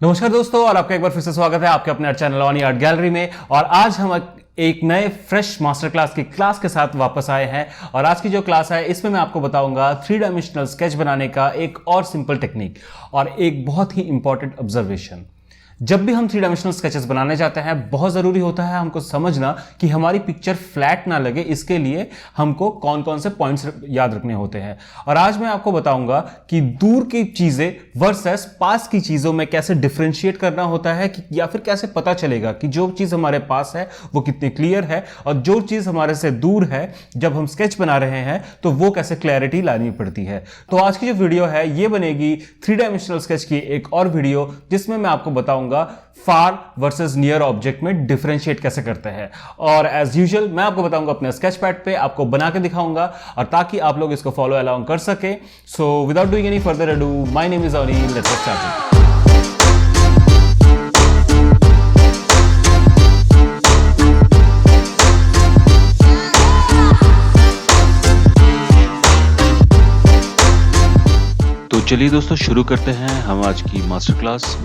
नमस्कार दोस्तों, और आपका एक बार फिर से स्वागत है आपके अपने चैनल ऑन आर्ट गैलरी में। और आज हम एक नए फ्रेश मास्टर क्लास की क्लास के साथ वापस आए हैं। और आज की जो क्लास है इसमें मैं आपको बताऊंगा 3 डायमेंशनल स्केच बनाने का एक और सिंपल टेक्निक और एक बहुत ही इंपॉर्टेंट ऑब्जर्वेशन। जब भी हम 3 डायमेंशनल स्केचेस बनाने जाते हैं बहुत ज़रूरी होता है हमको समझना कि हमारी पिक्चर फ्लैट ना लगे। इसके लिए हमको कौन कौन से पॉइंट्स याद रखने होते हैं। और आज मैं आपको बताऊंगा कि दूर की चीज़ें वर्सेस पास की चीज़ों में कैसे डिफ्रेंशिएट करना होता है या फिर कैसे पता चलेगा कि जो चीज़ हमारे पास है वो कितनी क्लियर है और जो चीज़ हमारे से दूर है जब हम स्केच बना रहे हैं तो वो कैसे क्लैरिटी लानी पड़ती है। तो आज की जो वीडियो है ये बनेगी 3 डायमेंशनल स्केच की एक और वीडियो जिसमें मैं आपको बताऊंगा फार वर्सेस नियर ऑब्जेक्ट में डिफरेंशिएट कैसे करते हैं। और एज यूजुअल मैं आपको बताऊंगा अपने स्केच पैड पे, आपको बना के दिखाऊंगा और ताकि आप लोग इसको फॉलो अलाउंग कर सके। So without doing any further ado, my name is Anil, let's get started. तो चलिए दोस्तों शुरू करते हैं हम आज की मास्टर क्लास।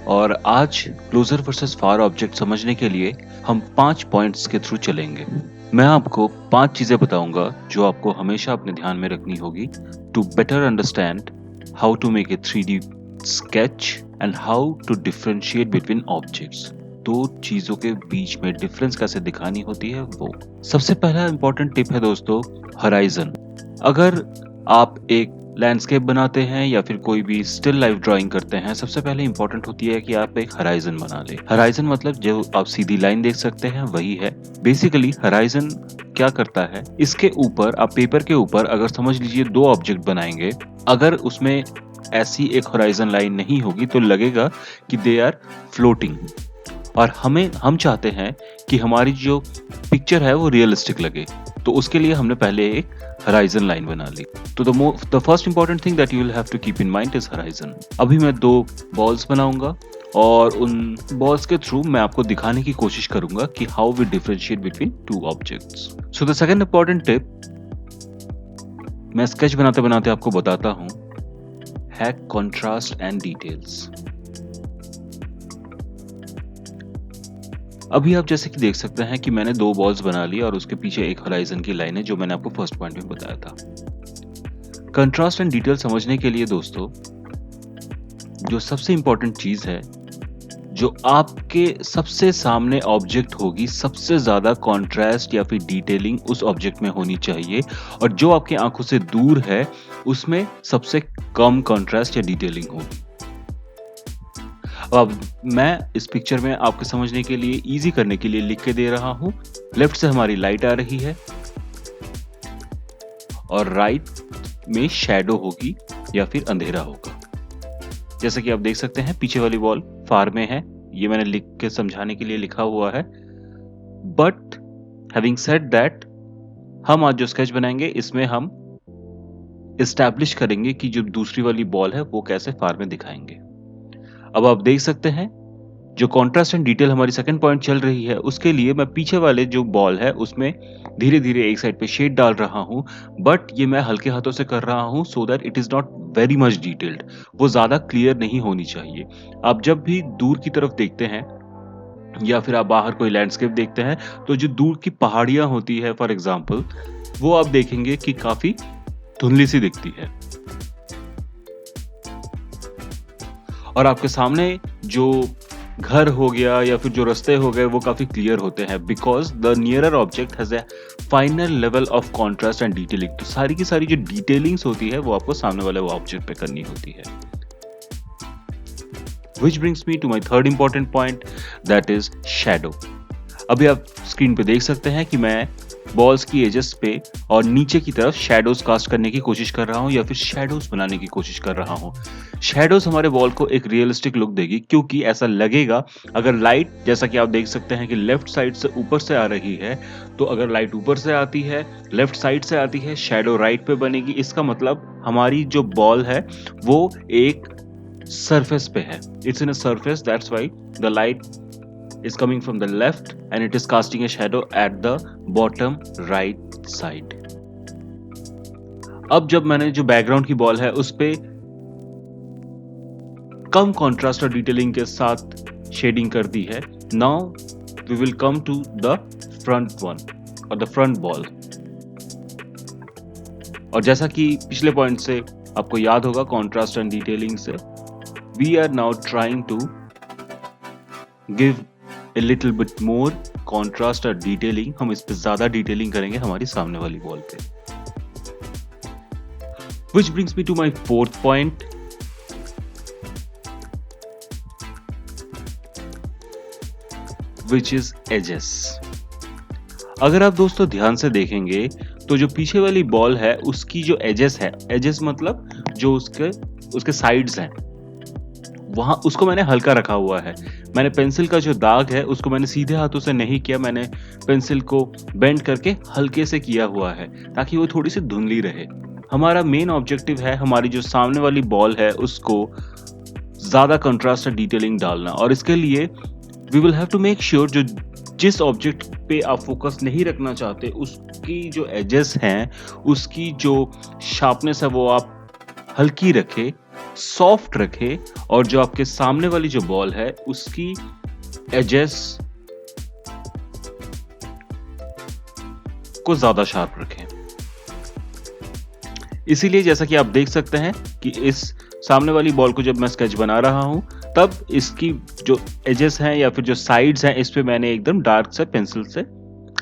और आज क्लोजर वर्सेस फार ऑब्जेक्ट समझने के लिए हम 5 पॉइंट्स के थ्रू चलेंगे। मैं आपको 5 चीजें बताऊंगा जो आपको हमेशा अपने ध्यान में रखनी होगी to better understand how to make a 3D sketch and how to differentiate between objects. दो चीजों के बीच में डिफरेंस कैसे दिखानी होती है वो। सबसे पहला इंपॉर्टेंट टिप है दोस्तों, हराइजन। अगर आप एक लैंडस्केप बनाते हैं या फिर कोई भी स्टिल लाइफ ड्राइंग करते हैं, सबसे पहले इंपॉर्टेंट होती है कि आप एक हराइजन बना ले। हराइजन मतलब जो आप सीधी लाइन देख सकते हैं वही है। बेसिकली हराइजन क्या करता है, इसके ऊपर आप पेपर के ऊपर अगर समझ लीजिए 2 ऑब्जेक्ट बनाएंगे, अगर उसमें ऐसी एक हराइजन लाइन नहीं होगी तो लगेगा कि दे आर फ्लोटिंग। और हम चाहते हैं कि हमारी जो पिक्चर है वो रियलिस्टिक लगे, तो उसके लिए हमने पहले एक हराइजन लाइन बना ली। तो the first important thing that you will have to keep in mind is horizon. अभी मैं 2 बॉल्स बनाऊंगा और उन बॉल्स के थ्रू मैं आपको दिखाने की कोशिश करूंगा कि how we differentiate between 2 objects. So the second important tip मैं स्केच बनाते बनाते आपको बताता हूं है कॉन्ट्रास्ट एंड डिटेल्स। अभी आप जैसे कि देख सकते हैं कि मैंने 2 बॉल्स बना ली और उसके पीछे एक हराइजन की लाइन है जो मैंने आपको फर्स्ट पॉइंट में बताया था। कंट्रास्ट एंड डिटेल समझने के लिए दोस्तों जो सबसे इंपॉर्टेंट चीज है, जो आपके सबसे सामने ऑब्जेक्ट होगी, सबसे ज्यादा कॉन्ट्रास्ट या फिर डिटेलिंग उस ऑब्जेक्ट में होनी चाहिए, और जो आपकी आंखों से दूर है उसमें सबसे कम कॉन्ट्रास्ट या डिटेलिंग होगी। अब मैं इस पिक्चर में आपके समझने के लिए, इजी करने के लिए लिख के दे रहा हूं। लेफ्ट से हमारी लाइट आ रही है और राइट में शैडो होगी या फिर अंधेरा होगा। जैसा कि आप देख सकते हैं पीछे वाली वॉल फार में है, ये मैंने लिख के समझाने के लिए लिखा हुआ है। बट हैविंग सेड दैट, हम आज जो स्केच बनाएंगे इसमें हम एस्टैब्लिश करेंगे कि जो दूसरी वाली बॉल है वो कैसे फार में दिखाएंगे। अब आप देख सकते हैं जो कॉन्ट्रास्ट एंड डिटेल हमारी सेकंड पॉइंट चल रही है, उसके लिए मैं पीछे वाले जो बॉल है उसमें धीरे धीरे एक साइड पे शेड डाल रहा हूं, बट ये मैं हल्के हाथों से कर रहा हूं so that it is not very much detailed. वो ज्यादा क्लियर नहीं होनी चाहिए। आप जब भी दूर की तरफ देखते हैं या फिर आप बाहर कोई लैंडस्केप देखते हैं तो जो दूर की पहाड़ियां होती है फॉर एग्जाम्पल, वो आप देखेंगे कि काफी धुंधली सी दिखती है, और आपके सामने जो घर हो गया या फिर जो रास्ते हो गए वो काफी क्लियर होते हैं, because the nearer object has A final level of contrast and detailing. तो सारी की सारी जो डिटेलिंग्स होती है वो आपको सामने वाले ऑब्जेक्ट पे करनी होती है। Which brings me to my third important point, that is shadow. अभी आप स्क्रीन पे देख सकते हैं कि मैं बॉल्स की एजेस पे और नीचे की तरफ शैडोज कास्ट करने की कोशिश कर रहा हूं या फिर शैडोज बनाने की कोशिश कर रहा हूं। शैडोज हमारे वॉल को एक रियलिस्टिक लुक देगी, क्योंकि ऐसा लगेगा अगर लाइट, जैसा कि आप देख सकते हैं कि लेफ्ट साइड से ऊपर से आ रही है, तो अगर लाइट ऊपर से आती है, लेफ्ट साइड से आती है, शैडो राइट पे बनेगी। इसका मतलब हमारी जो बॉल है वो एक सरफेस पे है। It's in a surface, that's why the light is coming from the left and it is casting a shadow at the bottom right side. अब जब मैंने जो बैकग्राउंड की बॉल है उस पे कम कॉन्ट्रास्ट और डिटेलिंग के साथ शेडिंग कर दी है। Now we will come to the front one और द फ्रंट बॉल। और जैसा कि पिछले पॉइंट से आपको याद होगा कॉन्ट्रास्ट एंड डिटेलिंग से, we are now trying to give a little bit more contrast और डिटेलिंग। हम इस पे ज्यादा डिटेलिंग करेंगे हमारी सामने वाली बॉल पे। Which brings me to my fourth point. Which is edges. अगर आप दोस्तों ध्यान से देखेंगे तो जो पीछे वाली बॉल है उसकी जो एजेस है, एजेस मतलब जो उसके साइड्स हैं, वहां उसको मैंने हल्का रखा हुआ है। मैंने पेंसिल का जो दाग है उसको मैंने सीधे हाथों से नहीं किया, मैंने पेंसिल को बेंड करके हल्के से किया हुआ है ताकि वो थोड़ी सी धुंधली रहे। हमारा मेन ऑब्जेक्टिव है हमारी जो सामने वाली बॉल है उसको ज्यादा कंट्रास्ट और डिटेलिंग डालना, और इसके लिए we will have to make sure जो जिस ऑब्जेक्ट पे आप फोकस नहीं रखना चाहते उसकी जो एजेस हैं, उसकी जो शार्पनेस है वो आप हल्की रखे, सॉफ्ट रखे, और जो आपके सामने वाली जो बॉल है उसकी एजेस को ज्यादा शार्प रखें। इसीलिए जैसा कि आप देख सकते हैं कि इस सामने वाली बॉल को जब मैं स्केच बना रहा हूं तब इसकी जो एजेस हैं या फिर जो साइड्स हैं इस पे मैंने एकदम डार्क से पेंसिल से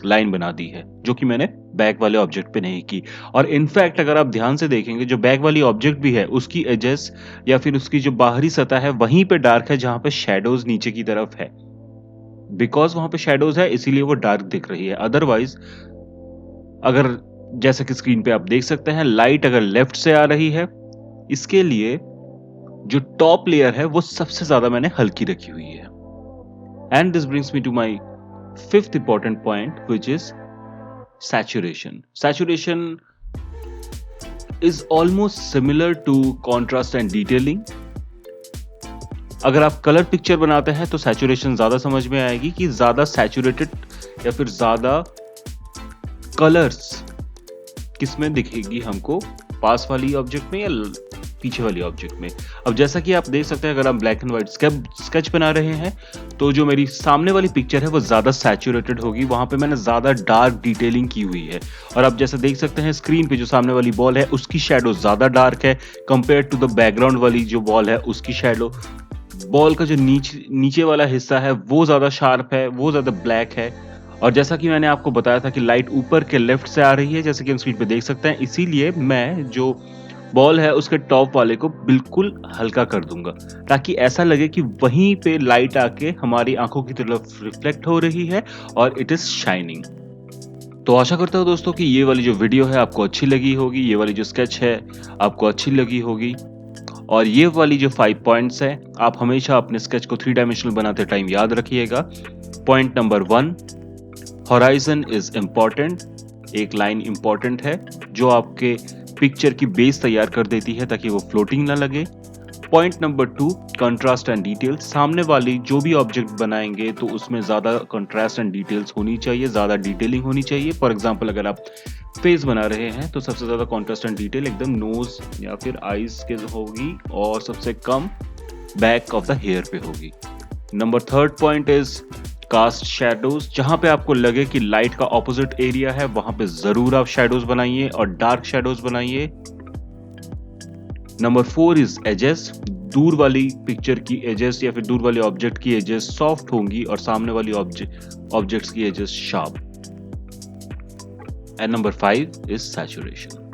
लाइन बना दी है, जो कि मैंने बैक वाले ऑब्जेक्ट पे नहीं की। और इनफैक्ट अगर आप ध्यान से देखेंगे जो बैक वाली ऑब्जेक्ट भी है उसकी एजेस या फिर उसकी जो बाहरी सतह है वहीं पे डार्क है जहां पे शेडोज नीचे की तरफ है। बिकॉज वहां पे शेडोज है इसीलिए वो डार्क दिख रही है। अदरवाइज अगर जैसा कि स्क्रीन पे आप देख सकते हैं लाइट अगर लेफ्ट से आ रही है, इसके लिए जो टॉप लेयर है वो सबसे ज्यादा मैंने हल्की रखी हुई है। And this brings me to my fifth important point which is saturation. Saturation is almost similar to contrast and detailing. अगर आप कलर पिक्चर बनाते हैं तो सैचुरेशन ज्यादा समझ में आएगी कि ज्यादा सैचुरेटेड या फिर ज्यादा कलर्स किसमें दिखेगी हमको, पास वाली ऑब्जेक्ट में या पीछे वाली ऑब्जेक्ट में। अब जैसा कि आप देख सकते हैं अगर हम ब्लैक एंड व्हाइट स्केच बना रहे हैं तो जो मेरी सामने वाली पिक्चर है वो ज्यादा सैचुरेटेड होगी, वहां पे मैंने ज्यादा डार्क डिटेलिंग की हुई है। और आप जैसे देख सकते हैं स्क्रीन पे जो सामने वाली बॉल है उसकी शैडो ज्यादा डार्क है कंपेयर टू द बैकग्राउंड वाली जो बॉल है उसकी शैडो, बॉल का जो नीचे वाला हिस्सा है वो ज्यादा शार्प है, वो ज्यादा ब्लैक है। और जैसा कि मैंने आपको बताया था कि लाइट ऊपर के लेफ्ट से आ रही है जैसे कि हम स्क्रीन पे देख सकते हैं, इसीलिए मैं जो बॉल है उसके टॉप वाले को बिल्कुल हल्का कर दूंगा ताकि ऐसा लगे कि वहीं पे लाइट आके हमारी आंखों की तरफ रिफ्लेक्ट हो रही है और इट इज शाइनिंग। तो आशा करता हूं दोस्तों कि ये वाली जो वीडियो है आपको अच्छी लगी होगी, ये वाली जो स्केच है आपको अच्छी लगी होगी, और ये वाली जो 5 पॉइंट्स है आप हमेशा अपने स्केच को 3 डायमेंशनल बनाते टाइम याद रखिएगा। Point number 1, horizon is important. एक लाइन इंपॉर्टेंट है जो आपके पिक्चर की बेस तैयार कर देती है ताकि वो फ्लोटिंग ना लगे। Point number 2, contrast and details. सामने वाली जो भी ऑब्जेक्ट बनाएंगे तो उसमें ज्यादा कंट्रास्ट एंड डिटेल्स होनी चाहिए, ज्यादा डिटेलिंग होनी चाहिए। फॉर एग्जांपल अगर आप फेस बना रहे हैं तो सबसे ज्यादा कंट्रास्ट एंड डिटेल एकदम नोज या फिर आईज के होगी और सबसे कम बैक ऑफ द हेयर पे होगी। Number 3 point is cast shadows. जहां पे आपको लगे कि लाइट का ऑपोजिट एरिया है वहां पे जरूर आप शैडोज बनाइए और डार्क शैडोज बनाइए। Number 4 is edges. दूर वाली पिक्चर की एजेस या फिर दूर वाले ऑब्जेक्ट की एजेस सॉफ्ट होंगी और सामने वाली ऑब्जेक्ट्स की edges sharp. And number 5 is saturation.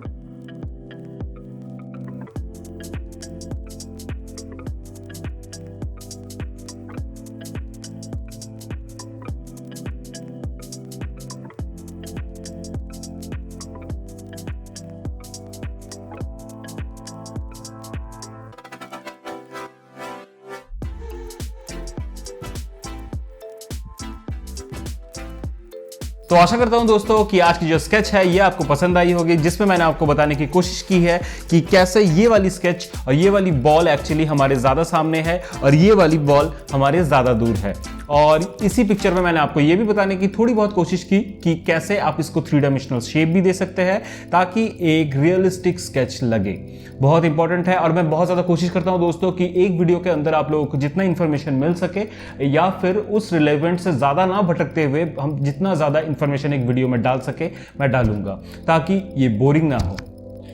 तो आशा करता हूं दोस्तों कि आज की जो स्केच है ये आपको पसंद आई होगी, जिसमें मैंने आपको बताने की कोशिश की है कि कैसे ये वाली स्केच और ये वाली बॉल एक्चुअली हमारे ज्यादा सामने है और ये वाली बॉल हमारे ज्यादा दूर है। और इसी पिक्चर में मैंने आपको ये भी बताने की थोड़ी बहुत कोशिश की कि कैसे आप इसको 3 डायमेंशनल शेप भी दे सकते हैं ताकि एक रियलिस्टिक स्केच लगे। बहुत इंपॉर्टेंट है और मैं बहुत ज़्यादा कोशिश करता हूं दोस्तों कि एक वीडियो के अंदर आप लोगों को जितना इंफॉर्मेशन मिल सके या फिर उस रिलेवेंट से ज़्यादा ना भटकते हुए हम जितना ज़्यादा इंफॉर्मेशन एक वीडियो में डाल सके मैं डालूंगा ताकि ये बोरिंग ना हो।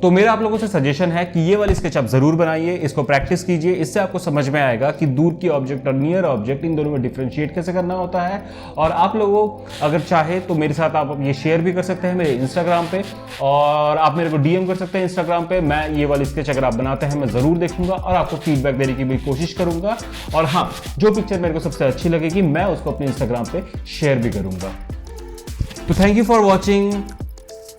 तो मेरा आप लोगों से सजेशन है कि ये वाली स्केच आप जरूर बनाइए, इसको प्रैक्टिस कीजिए, इससे आपको समझ में आएगा कि दूर की ऑब्जेक्ट और नियर ऑब्जेक्ट इन दोनों में डिफरेंशिएट कैसे करना होता है। और आप लोगों अगर चाहे तो मेरे साथ आप ये शेयर भी कर सकते हैं मेरे इंस्टाग्राम पे और आप मेरे को डीएम कर सकते हैं इंस्टाग्राम पे। मैं ये वाली स्केच अगर आप बनाते हैं मैं जरूर देखूंगा और आपको फीडबैक देने की भी कोशिश करूंगा। और हाँ, जो पिक्चर मेरे को सबसे अच्छी लगेगी मैं उसको अपने इंस्टाग्राम पे शेयर भी करूंगा। तो thank you for watching.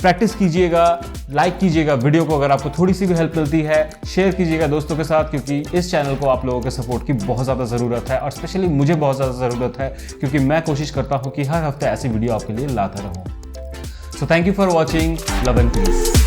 Practice कीजिएगा, लाइक कीजिएगा वीडियो को अगर आपको थोड़ी सी भी हेल्प मिलती है, शेयर कीजिएगा दोस्तों के साथ क्योंकि इस चैनल को आप लोगों के सपोर्ट की बहुत ज़्यादा ज़रूरत है और स्पेशली मुझे बहुत ज़्यादा ज़रूरत है क्योंकि मैं कोशिश करता हूँ कि हर हफ्ते ऐसी वीडियो आपके लिए लाता रहूँ। So thank you for watching, love and piece.